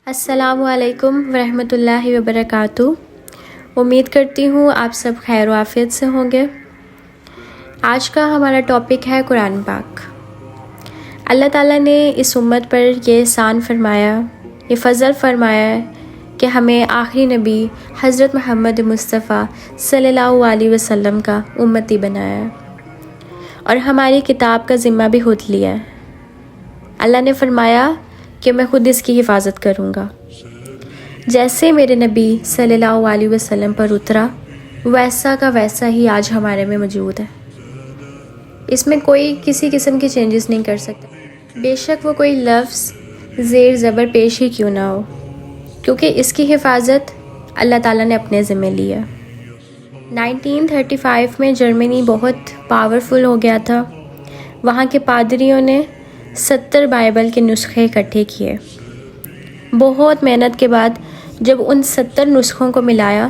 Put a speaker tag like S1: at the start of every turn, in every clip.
S1: السلام علیکم ورحمۃ اللہ وبرکاتہ۔ امید کرتی ہوں آپ سب خیر و عافیت سے ہوں گے۔ آج کا ہمارا ٹاپک ہے قرآن پاک۔ اللہ تعالیٰ نے اس امت پر یہ احسان فرمایا، یہ فضل فرمایا کہ ہمیں آخری نبی حضرت محمد مصطفیٰ صلی اللہ علیہ وسلم کا امتی بنایا ہے اور ہماری کتاب کا ذمہ بھی خود لیا ہے۔ اللہ نے فرمایا کہ میں خود اس کی حفاظت کروں گا۔ جیسے میرے نبی صلی اللہ علیہ وسلم پر اترا ویسا کا ویسا ہی آج ہمارے میں موجود ہے۔ اس میں کوئی کسی قسم کی چینجز نہیں کر سکتا، بے شک وہ کوئی لفظ زیر زبر پیش ہی کیوں نہ ہو، کیونکہ اس کی حفاظت اللہ تعالیٰ نے اپنے ذمہ لی ہے۔ 1935 میں جرمنی بہت پاورفل ہو گیا تھا۔ وہاں کے پادریوں نے 70 بائبل کے نسخے اکٹھے کیے۔ بہت محنت کے بعد جب ان 70 نسخوں کو ملایا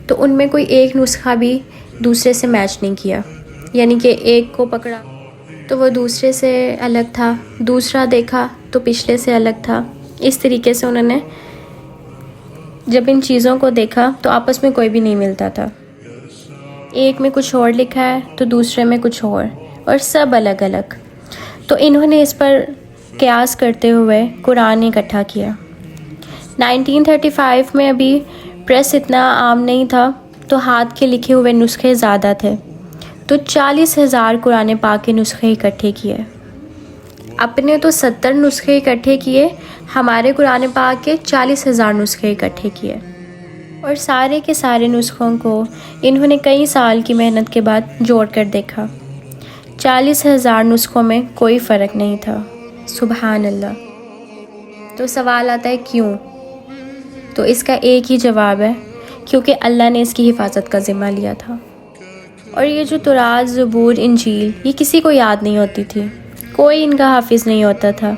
S1: تو ان میں کوئی ایک نسخہ بھی دوسرے سے میچ نہیں کیا، یعنی کہ ایک کو پکڑا تو وہ دوسرے سے الگ تھا، دوسرا دیکھا تو پچھلے سے الگ تھا۔ اس طریقے سے انہوں نے جب ان چیزوں کو دیکھا تو آپس میں کوئی بھی نہیں ملتا تھا۔ ایک میں کچھ اور لکھا ہے تو دوسرے میں کچھ اور سب الگ الگ۔ تو انہوں نے اس پر قیاس کرتے ہوئے قرآن اکٹھا کیا۔ 1935 میں ابھی پریس اتنا عام نہیں تھا تو ہاتھ کے لکھے ہوئے نسخے زیادہ تھے، تو 40,000 قرآن پاک کے نسخے اکٹھے کیے۔ اپنے تو 70 نسخے اکٹھے کیے، ہمارے قرآن پاک کے 40,000 نسخے اکٹھے کیے، اور سارے کے سارے نسخوں کو انہوں نے کئی سال کی محنت کے بعد جوڑ کر دیکھا۔ 40,000 نسخوں میں کوئی فرق نہیں تھا۔ سبحان اللہ۔ تو سوال آتا ہے کیوں؟ تو اس کا ایک ہی جواب ہے، کیونکہ اللہ نے اس کی حفاظت کا ذمہ لیا تھا۔ اور یہ جو تورات، زبور، انجیل، یہ کسی کو یاد نہیں ہوتی تھی، کوئی ان کا حافظ نہیں ہوتا تھا،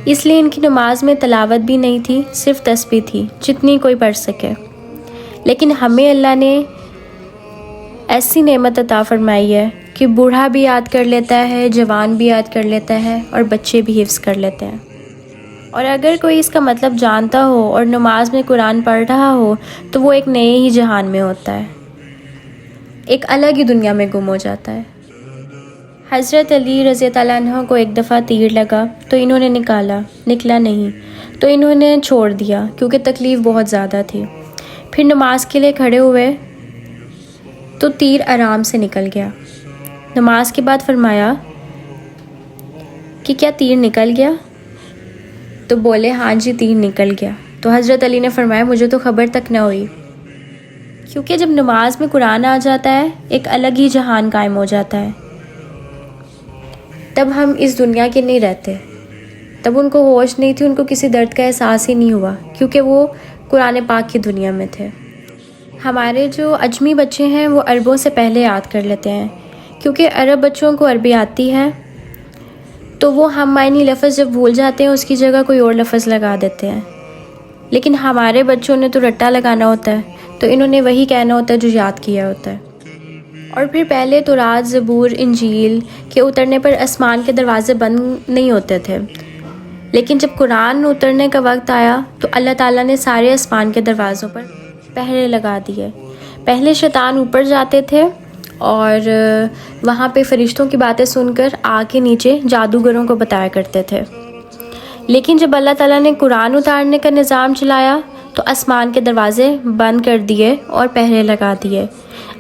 S1: اس لیے ان کی نماز میں تلاوت بھی نہیں تھی، صرف تسبیح تھی جتنی کوئی پڑھ سکے۔ لیکن ہمیں اللہ نے ایسی نعمت عطا فرمائی ہے کہ بوڑھا بھی یاد کر لیتا ہے، جوان بھی یاد کر لیتا ہے، اور بچے بھی حفظ کر لیتے ہیں۔ اور اگر کوئی اس کا مطلب جانتا ہو اور نماز میں قرآن پڑھ رہا ہو تو وہ ایک نئے ہی جہان میں ہوتا ہے، ایک الگ ہی دنیا میں گم ہو جاتا ہے۔ حضرت علی رضی اللہ عنہ کو ایک دفعہ تیر لگا تو انہوں نے نکلا نہیں تو انہوں نے چھوڑ دیا کیونکہ تکلیف بہت زیادہ تھی۔ پھر نماز کے لیے کھڑے ہوئے تو تیر آرام سے نکل گیا۔ نماز کے بعد فرمایا کہ کیا تیر نکل گیا؟ تو بولے ہاں جی تیر نکل گیا۔ تو حضرت علی نے فرمایا مجھے تو خبر تک نہ ہوئی، کیونکہ جب نماز میں قرآن آ جاتا ہے ایک الگ ہی جہان قائم ہو جاتا ہے۔ تب ہم اس دنیا کے نہیں رہتے، تب ان کو ہوش نہیں تھی، ان کو کسی درد کا احساس ہی نہیں ہوا، کیونکہ وہ قرآن پاک کی دنیا میں تھے۔ ہمارے جو اجمی بچے ہیں وہ عربوں سے پہلے یاد کر لیتے ہیں، کیونکہ عرب بچوں کو عربی آتی ہے تو وہ ہم معنی لفظ جب بھول جاتے ہیں اس کی جگہ کوئی اور لفظ لگا دیتے ہیں۔ لیکن ہمارے بچوں نے تو رٹا لگانا ہوتا ہے، تو انہوں نے وہی کہنا ہوتا ہے جو یاد کیا ہوتا ہے۔ اور پھر پہلے تورات، زبور، انجیل کے اترنے پر آسمان کے دروازے بند نہیں ہوتے تھے، لیکن جب قرآن اترنے کا وقت آیا تو اللہ تعالیٰ نے سارے آسمان کے دروازوں پر پہرے لگا دیے۔ پہلے شیطان اوپر جاتے تھے اور وہاں پہ فرشتوں کی باتیں سن کر آگ کے نیچے جادوگروں کو بتایا کرتے تھے، لیکن جب اللہ تعالیٰ نے قرآن اتارنے کا نظام چلایا تو آسمان کے دروازے بند کر دیے اور پہرے لگا دیے۔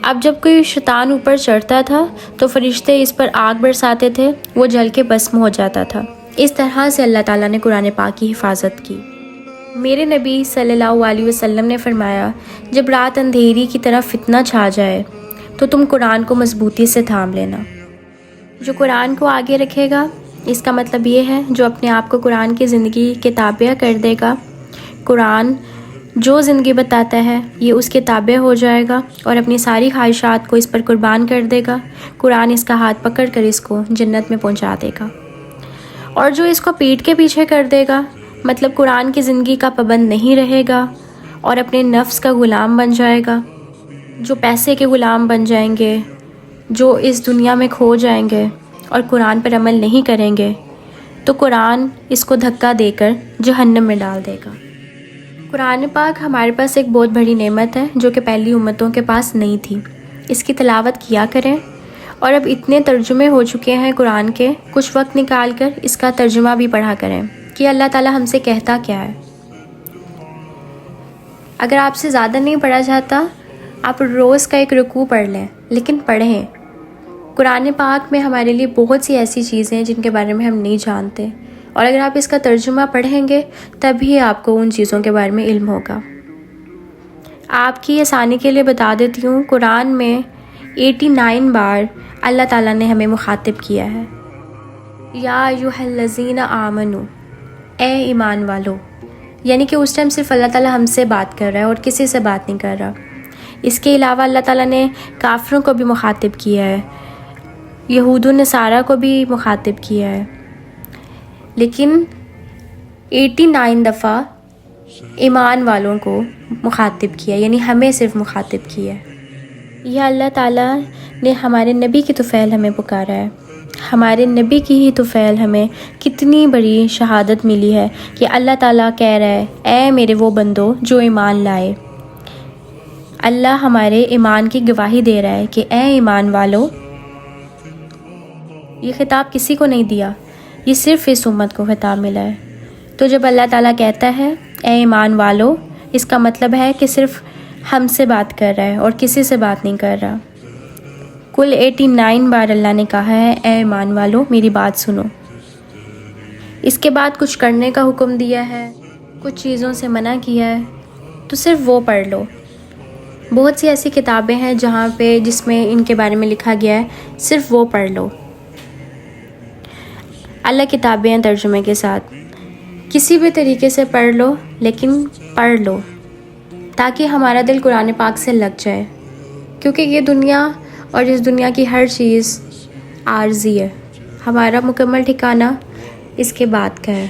S1: اب جب کوئی شیطان اوپر چڑھتا تھا تو فرشتے اس پر آگ برساتے تھے، وہ جل کے بھسم ہو جاتا تھا۔ اس طرح سے اللہ تعالیٰ نے قرآن پاک کی حفاظت کی۔ میرے نبی صلی اللہ علیہ وسلم نے فرمایا جب رات اندھیری کی طرح فتنہ چھا جائے تو تم قرآن کو مضبوطی سے تھام لینا۔ جو قرآن کو آگے رکھے گا، اس کا مطلب یہ ہے جو اپنے آپ کو قرآن کی زندگی کے تابع کر دے گا، قرآن جو زندگی بتاتا ہے یہ اس کے تابع ہو جائے گا اور اپنی ساری خواہشات کو اس پر قربان کر دے گا، قرآن اس کا ہاتھ پکڑ کر اس کو جنت میں پہنچا دے گا۔ اور جو اس کو پیٹھ کے پیچھے کر دے گا، مطلب قرآن کی زندگی کا پابند نہیں رہے گا اور اپنے نفس کا غلام بن جائے گا، جو پیسے کے غلام بن جائیں گے، جو اس دنیا میں کھو جائیں گے اور قرآن پر عمل نہیں کریں گے، تو قرآن اس کو دھکا دے کر جہنم میں ڈال دے گا۔ قرآن پاک ہمارے پاس ایک بہت بڑی نعمت ہے جو کہ پہلی امتوں کے پاس نہیں تھی. اس کی تلاوت کیا کریں، اور اب اتنے ترجمے ہو چکے ہیں قرآن کے، کچھ وقت نکال کر اس کا ترجمہ بھی پڑھا کریں کہ اللہ تعالیٰ ہم سے کہتا کیا ہے. اگر آپ سے زیادہ نہیں پڑھا جاتا، آپ روز کا ایک رکوع پڑھ لیں، لیکن پڑھیں. قرآن پاک میں ہمارے لیے بہت سی ایسی چیزیں ہیں جن کے بارے میں ہم نہیں جانتے، اور اگر آپ اس کا ترجمہ پڑھیں گے تبھی آپ کو ان چیزوں کے بارے میں علم ہوگا. آپ کی آسانی کے لیے بتا دیتی ہوں، قرآن میں 89 بار اللہ تعالیٰ نے ہمیں مخاطب کیا ہے. یا ایھا الذین آمنو، اے ایمان والو، یعنی کہ اس ٹائم صرف اللہ تعالیٰ ہم سے بات کر رہا ہے اور کسی سے بات نہیں کر رہا. اس کے علاوہ اللہ تعالیٰ نے کافروں کو بھی مخاطب کیا ہے، یہود و نصارہ کو بھی مخاطب کیا ہے، لیکن 89 دفعہ ایمان والوں کو مخاطب کیا، یعنی ہمیں صرف مخاطب کیا ہے. یہ اللہ تعالیٰ نے ہمارے نبی کی طفیل ہمیں پکارا ہے. ہمارے نبی کی ہی طفیل ہمیں کتنی بڑی شہادت ملی ہے کہ اللہ تعالیٰ کہہ رہا ہے، اے میرے وہ بندو جو ایمان لائے. اللہ ہمارے ایمان کی گواہی دے رہا ہے کہ اے ایمان والو. یہ خطاب کسی کو نہیں دیا، یہ صرف اس امت کو خطاب ملا ہے. تو جب اللہ تعالیٰ کہتا ہے اے ایمان والو، اس کا مطلب ہے کہ صرف ہم سے بات کر رہا ہے اور کسی سے بات نہیں کر رہا. کل 89 بار اللہ نے کہا ہے اے ایمان والو میری بات سنو. اس کے بعد کچھ کرنے کا حکم دیا ہے، کچھ چیزوں سے منع کیا ہے، تو صرف وہ پڑھ لو. بہت سی ایسی کتابیں ہیں جہاں پہ جس میں ان کے بارے میں لکھا گیا ہے، صرف وہ پڑھ لو. اللہ کتابیں ہیں ترجمے کے ساتھ، کسی بھی طریقے سے پڑھ لو، لیکن پڑھ لو تاکہ ہمارا دل قرآن پاک سے لگ جائے، کیونکہ یہ دنیا اور اس دنیا کی ہر چیز عارضی ہے. ہمارا مکمل ٹھکانہ اس کے بعد کا ہے.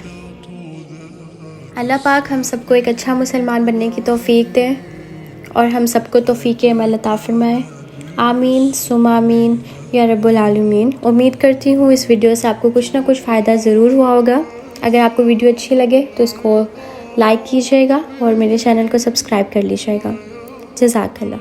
S1: اللہ پاک ہم سب کو ایک اچھا مسلمان بننے کی توفیق دے اور ہم سب کو توفیق عمل عطا فرمائے. آمین ثم آمین یا رب العالمین. امید کرتی ہوں اس ویڈیو سے آپ کو کچھ نہ کچھ فائدہ ضرور ہوا ہوگا. اگر آپ کو ویڈیو اچھی لگے تو اس کو لائک کیجیے گا اور میرے چینل کو سبسکرائب کر لیجیے گا. جزاک اللہ.